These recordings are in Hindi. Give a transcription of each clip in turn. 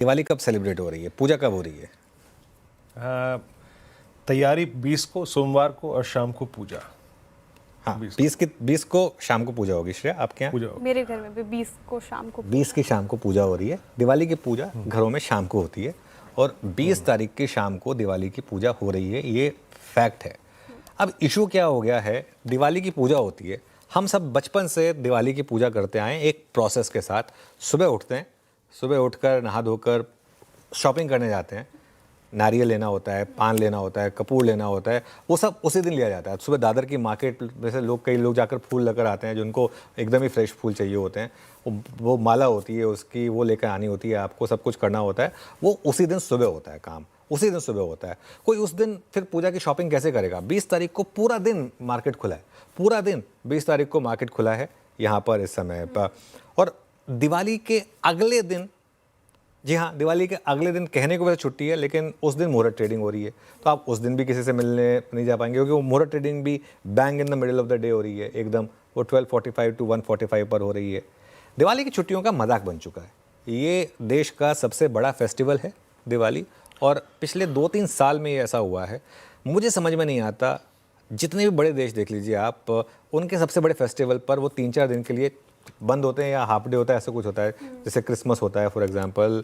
दिवाली कब सेलिब्रेट हो रही है, पूजा कब हो रही है? तैयारी 20 को सोमवार को और शाम को पूजा। हाँ, 20 को शाम को पूजा होगी। श्रेया, आपके यहाँ? पूजा होगी। मेरे घर में भी 20 को शाम को 20 की शाम को पूजा हो रही है। दिवाली की पूजा घरों में शाम को होती है और 20 तारीख की शाम को दिवाली की पूजा हो रही है, ये फैक्ट है। अब इशू क्या हो गया है, दिवाली की पूजा होती है, हम सब बचपन से दिवाली की पूजा करते आए एक प्रोसेस के साथ। सुबह उठते हैं, सुबह उठकर नहा धोकर शॉपिंग करने जाते हैं, नारियल लेना होता है, पान लेना होता है, कपूर लेना होता है, वो सब उसी दिन लिया जाता है। सुबह दादर की मार्केट में से कई लोग जाकर फूल लेकर आते हैं, जिनको एकदम ही फ्रेश फूल चाहिए होते हैं। वो माला होती है उसकी, वो लेकर आनी होती है, आपको सब कुछ करना होता है। वो उसी दिन सुबह होता है काम, उसी दिन सुबह होता है। कोई उस दिन फिर पूजा की शॉपिंग कैसे करेगा? 20 तारीख को पूरा दिन मार्केट खुला है, पूरा दिन 20 तारीख को मार्केट खुला है यहाँ पर इस समय पर। और दिवाली के अगले दिन, जी हाँ, दिवाली के अगले दिन कहने को वैसे छुट्टी है, लेकिन उस दिन मुहूर्त ट्रेडिंग हो रही है, तो आप उस दिन भी किसी से मिलने नहीं जा पाएंगे, क्योंकि वो मुहूर्त ट्रेडिंग भी bang in the middle of the day हो रही है एकदम। वो 12:45 to 1:45 पर हो रही है। दिवाली की छुट्टियों का मजाक बन चुका है। ये देश का सबसे बड़ा फेस्टिवल है दिवाली, और पिछले 2-3 साल में ये ऐसा हुआ है, मुझे समझ में नहीं आता। जितने भी बड़े देश देख लीजिए आप, उनके सबसे बड़े फेस्टिवल पर वो 3-4 दिन के लिए बंद होते हैं या हाफ डे होता है, ऐसा कुछ होता है। जैसे क्रिसमस होता है फॉर एग्जांपल।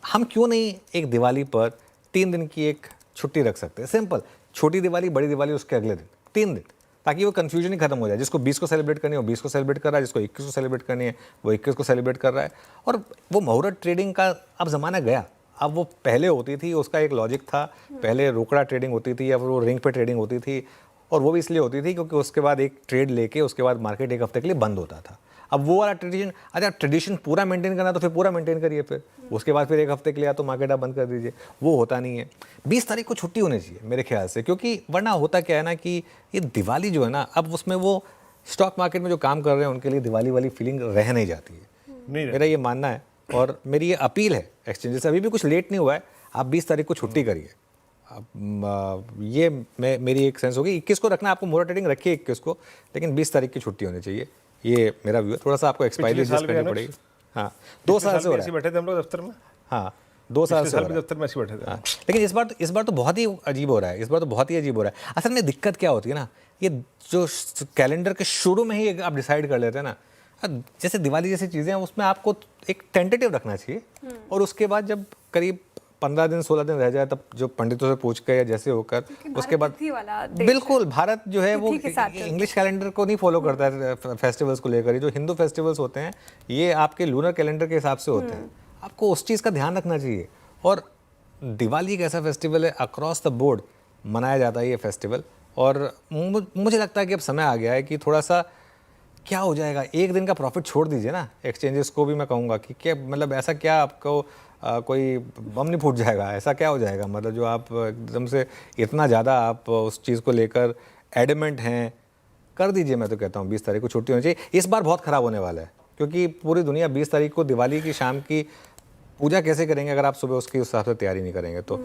हम क्यों नहीं एक दिवाली पर 3 दिन की एक छुट्टी रख सकते हैं? सिंपल, छोटी दिवाली, बड़ी दिवाली, उसके अगले दिन 3 दिन, ताकि वो कन्फ्यूजन ही खत्म हो जाए। जिसको 20 को सेलिब्रेट करनी है वो 20 को सेलिब्रेट कर रहा है, जिसको 21 को सेलिब्रेट करनी है वो 21 को सेलिब्रेट कर रहा है। और वो मुहूर्त ट्रेडिंग का अब ज़माना गया। अब वो पहले होती थी, उसका एक लॉजिक था। पहले रोकड़ा ट्रेडिंग होती थी या फिर वो रिंग पे ट्रेडिंग होती थी, और वो भी इसलिए होती थी क्योंकि उसके बाद एक ट्रेड लेके उसके बाद मार्केट एक हफ्ते के लिए बंद होता था। अब वो वाला ट्रेडिशन, अच्छा ट्रेडिशन पूरा मेंटेन करना तो फिर पूरा मेंटेन करिए, फिर उसके बाद फिर एक हफ्ते के लिए या तो मार्केट आप बंद कर दीजिए। वो होता नहीं है। 20 तारीख को छुट्टी होनी चाहिए मेरे ख्याल से, क्योंकि वरना होता क्या है ना कि ये दिवाली जो है ना, अब उसमें वो स्टॉक मार्केट में जो काम कर रहे हैं उनके लिए दिवाली वाली फीलिंग रह नहीं जाती है। मेरा ये मानना है और मेरी ये अपील है एक्सचेंजेस से, अभी भी कुछ लेट नहीं हुआ है, आप 20 तारीख को छुट्टी करिए। ये मेरी एक सेंस होगी। 21 को रखना, आपको मोरा ट्रेडिंग रखिए 21 को, लेकिन 20 तारीख की छुट्टी होनी चाहिए। ये मेरा व्यू है। थोड़ा सा आपको एक्सपायरी एडजस्ट करनी पड़ेगी। हाँ, 2 साल से हो रहा है। बैठे थे हम लोग दफ्तर में। हाँ, 2 साल से दफ्तर में ऐसे बैठे थे। हाँ, लेकिन इस बार तो बहुत ही अजीब हो रहा है। इस बार तो बहुत ही अजीब हो रहा है। असल में दिक्कत क्या होती है ना, ये जो कैलेंडर के शुरू में ही आप डिसाइड कर लेते हैं ना, जैसे दिवाली जैसी चीज़ें हैं, उसमें आपको एक टेंटेटिव रखना चाहिए, और उसके बाद जब करीब 15 दिन 16 दिन रह जाए, तब जो पंडितों से पूछ कर या जैसे होकर उसके बाद, बिल्कुल भारत जो है वो इंग्लिश कैलेंडर को नहीं फॉलो करता है फेस्टिवल्स को लेकर। जो हिंदू फेस्टिवल्स होते हैं ये आपके लूनर कैलेंडर के हिसाब से होते हैं। आपको उस चीज़ का ध्यान रखना चाहिए। और दिवाली एक ऐसा फेस्टिवल है, अक्रॉस द बोर्ड मनाया जाता है ये फेस्टिवल, और मुझे लगता है कि अब समय आ गया है कि थोड़ा सा क्या हो जाएगा, एक दिन का प्रॉफिट छोड़ दीजिए ना एक्सचेंजेस को भी। मैं कहूँगा कि क्या मतलब ऐसा क्या आपको कोई बम नहीं फूट जाएगा, ऐसा क्या हो जाएगा मतलब जो आप एकदम से इतना ज़्यादा आप उस चीज़ को लेकर एडमेंट हैं, कर दीजिए। मैं तो कहता हूँ 20 तारीख को छुट्टी होनी चाहिए। इस बार बहुत ख़राब होने वाला है, क्योंकि पूरी दुनिया 20 तारीख को दिवाली की शाम की पूजा कैसे करेंगे अगर आप सुबह उसकी उस हिसाब से तैयारी नहीं करेंगे तो।